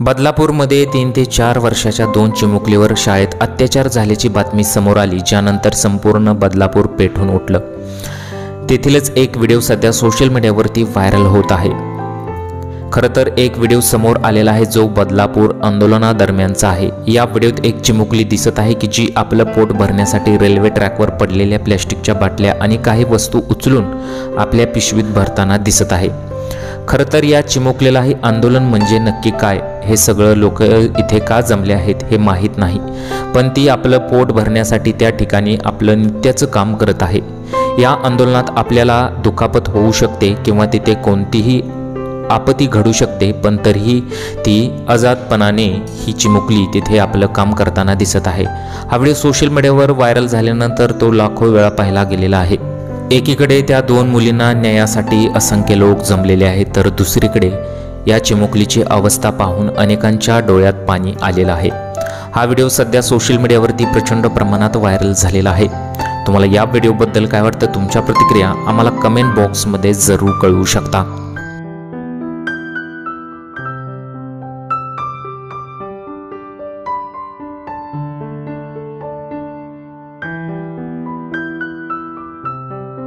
बदलापूरमध्ये 3 ते 4 वर्षाच्या 2 चिमुकलीवर शाळेत अत्याचार झाल्याची बातमी समोर आली, ज्यानंतर संपूर्ण बदलापूर पेटून उठलं। तेथीलच एक व्हिडिओ सध्या सोशल मीडियावरती व्हायरल होत आहे। खरं तर एक व्हिडिओ समोर आलेला आहे जो बदलापूर आंदोलनादरम्यानचा आहे। या व्हिडिओत एक चिमुकली दिसत आहे की जी आपलं पोट भरण्यासाठी रेल्वे ट्रॅकवर पडलेल्या प्लास्टिकच्या बाटल्या आणि काही वस्तू उचलून आपल्या पिशवीत भरताना दिसत आहे। खरं तर या चिमुकलेला हे आंदोलन म्हणजे नक्की काय, हे सगळं लोक इथे का जमले आहेत हे माहीत नाही, पण ती आपलं पोट भरण्यासाठी त्या ठिकाणी आपलं नित्याचं काम करत आहे। या आंदोलनात आपल्याला दुखापत होऊ शकते किंवा तिथे कोणतीही आपत्ती घडू शकते, पण तरीही ती आजादपणाने ही चिमुकली तिथे आपलं काम करताना दिसत आहे। हा व्हिडिओ सोशल मीडियावर व्हायरल झाल्यानंतर तो लाखो वेळा पाहिला गेलेला आहे। एकीकडे त्या 2 मुलींना न्यायासाठी असंख्य लोक जमलेले आहेत, तर दुसरीकडे या चिमुकलीची अवस्था पाहून अनेकांच्या डोळ्यात पाणी आलेलं आहे। हा व्हिडिओ सध्या सोशल मीडियावरती प्रचंड प्रमाणात व्हायरल झालेला आहे। तुम्हाला या व्हिडिओबद्दल काय वाटतं? तुमच्या प्रतिक्रिया आम्हाला कमेंट बॉक्समध्ये जरूर कळवू शकता।